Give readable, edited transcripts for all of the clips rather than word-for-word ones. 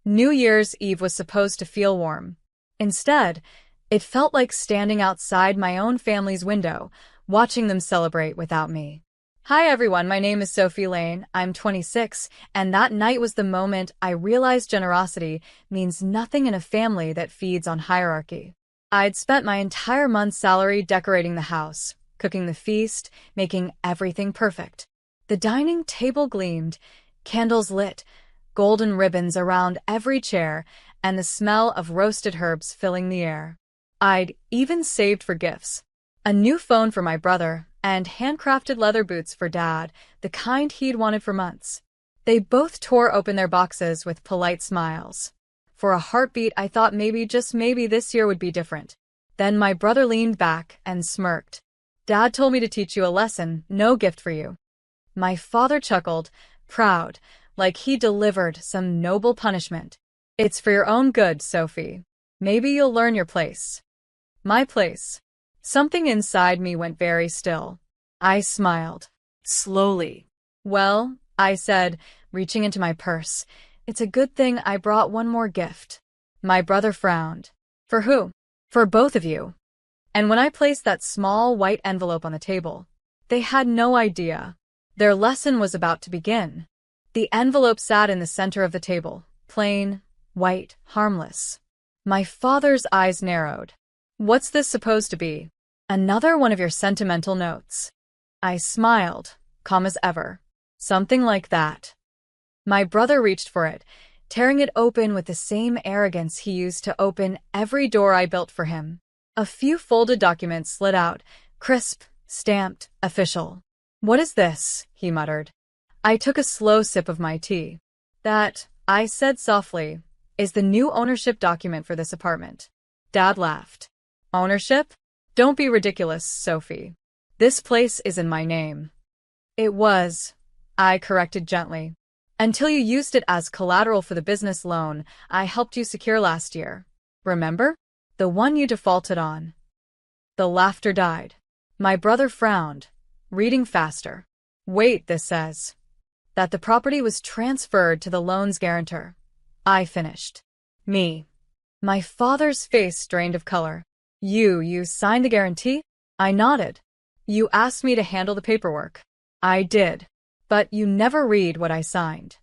New Year's Eve was supposed to feel warm. Instead, it felt like standing outside my own family's window, watching them celebrate without me. Hi everyone, my name is Sophie Lane, I'm 26, and that night was the moment I realized generosity means nothing in a family that feeds on hierarchy. I'd spent my entire month's salary decorating the house, cooking the feast, making everything perfect. The dining table gleamed, candles lit, golden ribbons around every chair, and the smell of roasted herbs filling the air. I'd even saved for gifts. A new phone for my brother, and handcrafted leather boots for Dad, the kind he'd wanted for months. They both tore open their boxes with polite smiles. For a heartbeat, I thought maybe, just maybe, this year would be different. Then my brother leaned back and smirked. Dad told me to teach you a lesson, no gift for you. My father chuckled, proud, like he delivered some noble punishment. It's for your own good, Sophie. Maybe you'll learn your place. My place. Something inside me went very still. I smiled. Slowly. Well, I said, reaching into my purse, it's a good thing I brought one more gift. My brother frowned. For who? For both of you. And when I placed that small white envelope on the table, they had no idea. Their lesson was about to begin. The envelope sat in the center of the table, plain, white, harmless. My father's eyes narrowed. What's this supposed to be? Another one of your sentimental notes. I smiled, calm as ever. Something like that. My brother reached for it, tearing it open with the same arrogance he used to open every door I built for him. A few folded documents slid out, crisp, stamped, official. What is this? He muttered. I took a slow sip of my tea. That, I said softly, is the new ownership document for this apartment. Dad laughed. Ownership? Don't be ridiculous, Sophie. This place is in my name. It was, I corrected gently. Until you used it as collateral for the business loan I helped you secure last year. Remember? The one you defaulted on. The laughter died. My brother frowned, reading faster. Wait, this says that the property was transferred to the loan's guarantor. I finished. Me. My father's face drained of color. You signed the guarantee? I nodded. You asked me to handle the paperwork. I did. But you never read what I signed.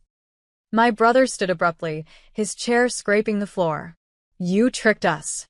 My brother stood abruptly, his chair scraping the floor. You tricked us.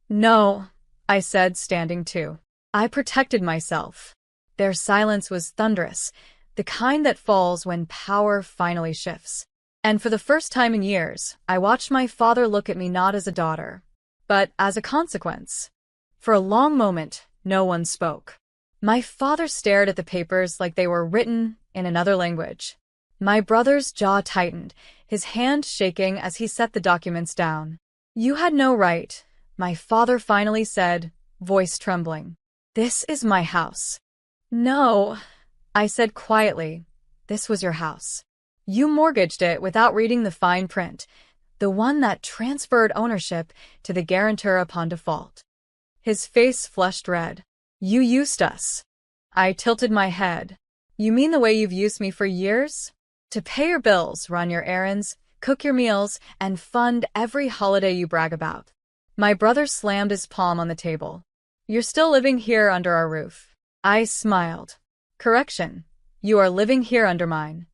No, I said, standing too. I protected myself. Their silence was thunderous, the kind that falls when power finally shifts. And for the first time in years, I watched my father look at me not as a daughter, but as a consequence. For a long moment, no one spoke. My father stared at the papers like they were written in another language. My brother's jaw tightened, his hand shaking as he set the documents down. You had no right, my father finally said, voice trembling. This is my house. No, I said quietly. This was your house. You mortgaged it without reading the fine print, the one that transferred ownership to the guarantor upon default. His face flushed red. You used us. I tilted my head. You mean the way you've used me for years? To pay your bills, run your errands, cook your meals, and fund every holiday you brag about. My brother slammed his palm on the table. You're still living here under our roof. I smiled. Correction. You are living here under mine.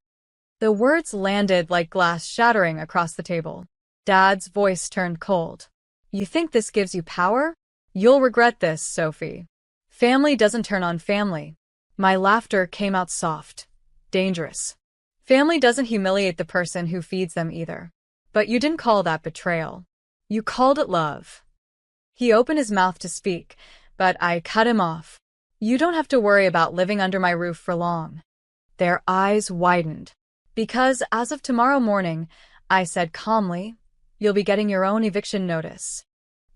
The words landed like glass shattering across the table. Dad's voice turned cold. You think this gives you power? You'll regret this, Sophie. Family doesn't turn on family. My laughter came out soft. Dangerous. Family doesn't humiliate the person who feeds them either. But you didn't call that betrayal. You called it love. He opened his mouth to speak, but I cut him off. You don't have to worry about living under my roof for long. Their eyes widened. Because as of tomorrow morning, I said calmly, you'll be getting your own eviction notice.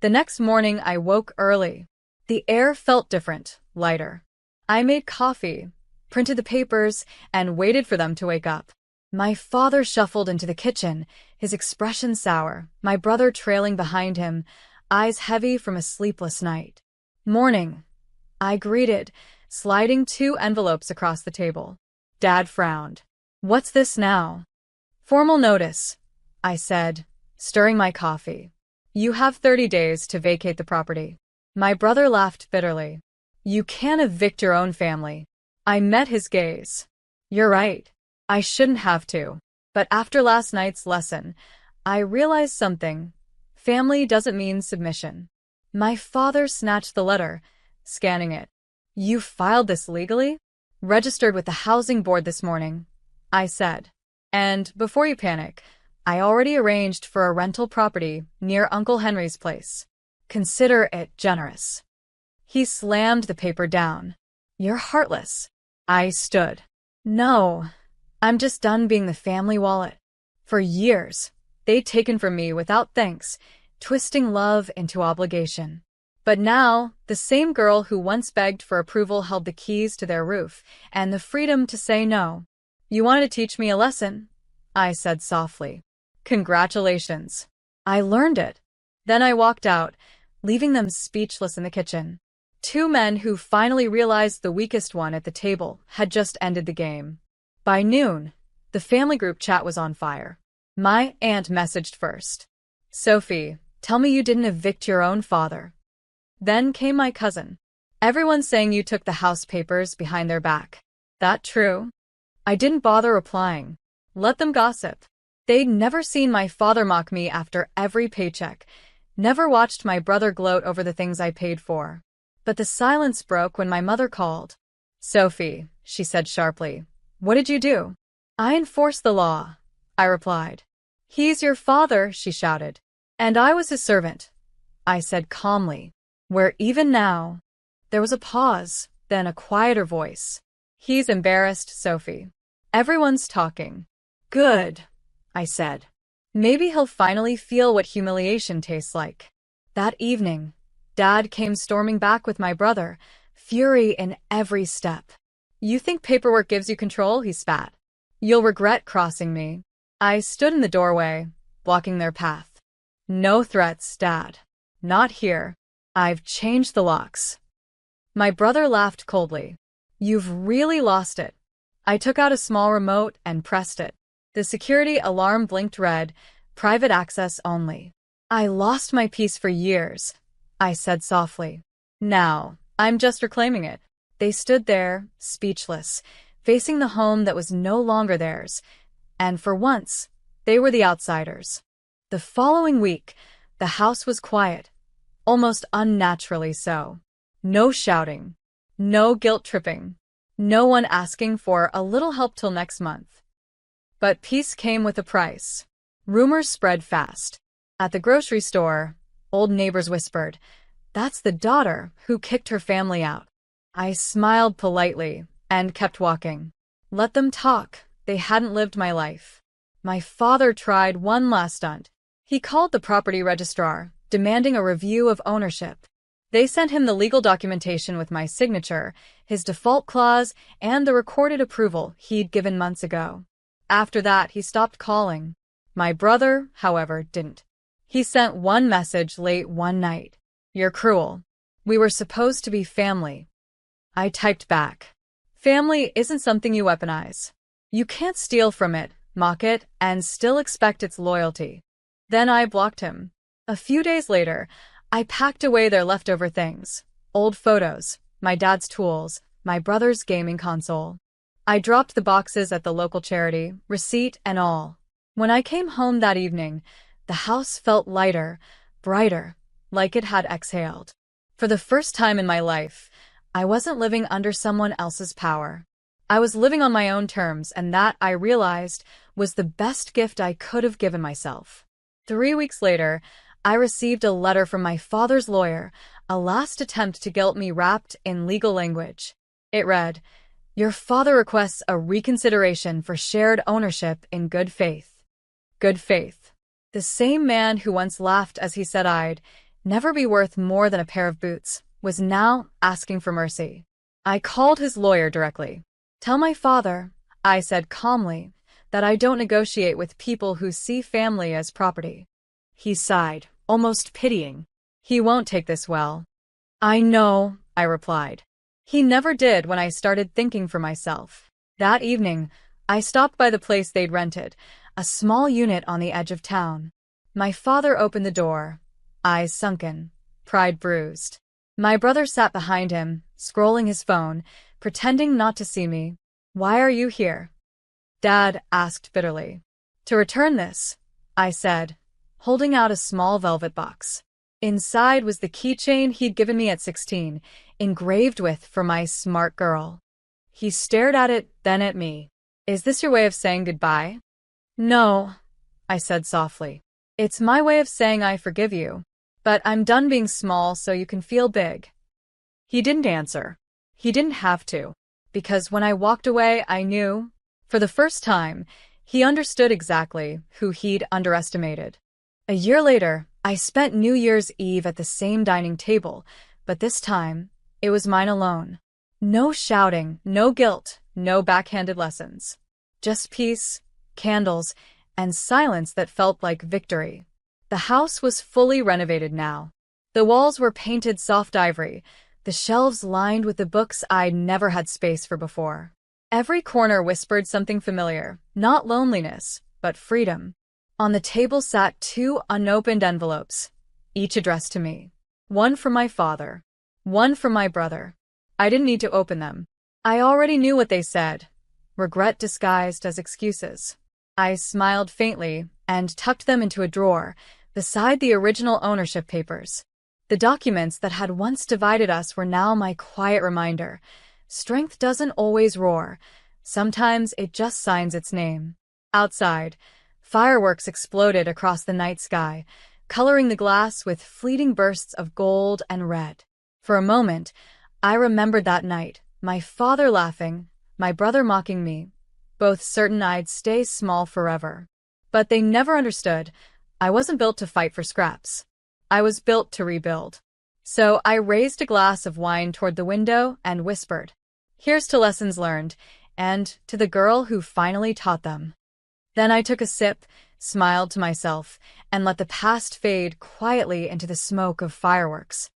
The next morning I woke early. The air felt different, lighter. I made coffee, printed the papers, and waited for them to wake up. My father shuffled into the kitchen, his expression sour, my brother trailing behind him, eyes heavy from a sleepless night. Morning, I greeted, sliding 2 envelopes across the table. Dad frowned. What's this now? Formal notice, I said, stirring my coffee. You have 30 days to vacate the property. My brother laughed bitterly. You can't evict your own family. I met his gaze. You're right. I shouldn't have to. But after last night's lesson, I realized something. Family doesn't mean submission. My father snatched the letter, scanning it. You filed this legally? Registered with the housing board this morning, I said. And before you panic, I already arranged for a rental property near Uncle Henry's place. Consider it generous. He slammed the paper down. You're heartless. I stood. No, I'm just done being the family wallet. For years, they'd taken from me without thanks, twisting love into obligation. But now, the same girl who once begged for approval held the keys to their roof and the freedom to say no. You wanted to teach me a lesson, I said softly. Congratulations. I learned it. Then I walked out, leaving them speechless in the kitchen. Two men who finally realized the weakest one at the table had just ended the game. By noon, the family group chat was on fire. My aunt messaged first. Sophie, tell me you didn't evict your own father. Then came my cousin. Everyone's saying you took the house papers behind their back. That true? I didn't bother replying. Let them gossip. They'd never seen my father mock me after every paycheck, never watched my brother gloat over the things I paid for. But the silence broke when my mother called. Sophie, she said sharply, what did you do? I enforced the law, I replied. He's your father, she shouted. And I was his servant, I said calmly. Where even now, there was a pause, then a quieter voice. He's embarrassed, Sophie. Everyone's talking. Good, I said. Maybe he'll finally feel what humiliation tastes like. That evening, Dad came storming back with my brother, fury in every step. You think paperwork gives you control? He spat. You'll regret crossing me. I stood in the doorway, blocking their path. No threats, Dad. Not here. I've changed the locks. My brother laughed coldly. You've really lost it. I took out a small remote and pressed it. The security alarm blinked red, private access only. I lost my peace for years, I said softly. Now, I'm just reclaiming it. They stood there, speechless, facing the home that was no longer theirs, and for once, they were the outsiders. The following week, the house was quiet, almost unnaturally so. No shouting, no guilt-tripping, no one asking for a little help till next month. But peace came with a price. Rumors spread fast. At the grocery store, old neighbors whispered, "That's the daughter who kicked her family out." I smiled politely and kept walking. Let them talk. They hadn't lived my life. My father tried one last stunt. He called the property registrar, demanding a review of ownership. They sent him the legal documentation with my signature, his default clause, and the recorded approval he'd given months ago. After that, he stopped calling. My brother, however, didn't. He sent one message late one night. "You're cruel. We were supposed to be family." I typed back. Family isn't something you weaponize. You can't steal from it, mock it, and still expect its loyalty. Then I blocked him. A few days later, I packed away their leftover things. Old photos, my dad's tools, my brother's gaming console. I dropped the boxes at the local charity, receipt and all. When I came home that evening, the house felt lighter, brighter, like it had exhaled. For the first time in my life, I wasn't living under someone else's power. I was living on my own terms, and that, I realized, was the best gift I could have given myself. 3 weeks later, I received a letter from my father's lawyer, a last attempt to guilt me wrapped in legal language. It read, "Your father requests a reconsideration for shared ownership in good faith." Good faith. The same man who once laughed as he said I'd never be worth more than a pair of boots was now asking for mercy. I called his lawyer directly. "Tell my father," I said calmly, "that I don't negotiate with people who see family as property." He sighed, almost pitying. "He won't take this well." "I know," I replied. He never did when I started thinking for myself. That evening, I stopped by the place they'd rented, a small unit on the edge of town. My father opened the door, eyes sunken, pride bruised. My brother sat behind him, scrolling his phone, pretending not to see me. "Why are you here?" Dad asked bitterly. "To return this," I said, holding out a small velvet box. Inside was the keychain he'd given me at 16, engraved with "For my smart girl." He stared at it, then at me. "Is this your way of saying goodbye?" "No," I said softly. "It's my way of saying I forgive you. But I'm done being small so you can feel big." He didn't answer. He didn't have to. Because when I walked away, I knew, for the first time, he understood exactly who he'd underestimated. A year later, I spent New Year's Eve at the same dining table, but this time, it was mine alone. No shouting, no guilt, no backhanded lessons. Just peace, candles, and silence that felt like victory. The house was fully renovated now. The walls were painted soft ivory, the shelves lined with the books I'd never had space for before. Every corner whispered something familiar, not loneliness, but freedom. On the table sat 2 unopened envelopes, each addressed to me. One from my father, one from my brother. I didn't need to open them. I already knew what they said. Regret disguised as excuses. I smiled faintly and tucked them into a drawer, beside the original ownership papers. The documents that had once divided us were now my quiet reminder. Strength doesn't always roar. Sometimes it just signs its name. Outside, fireworks exploded across the night sky, coloring the glass with fleeting bursts of gold and red. For a moment, I remembered that night, my father laughing, my brother mocking me, both certain I'd stay small forever. But they never understood. I wasn't built to fight for scraps. I was built to rebuild. So I raised a glass of wine toward the window and whispered, "Here's to lessons learned, and to the girl who finally taught them." Then I took a sip, smiled to myself, and let the past fade quietly into the smoke of fireworks.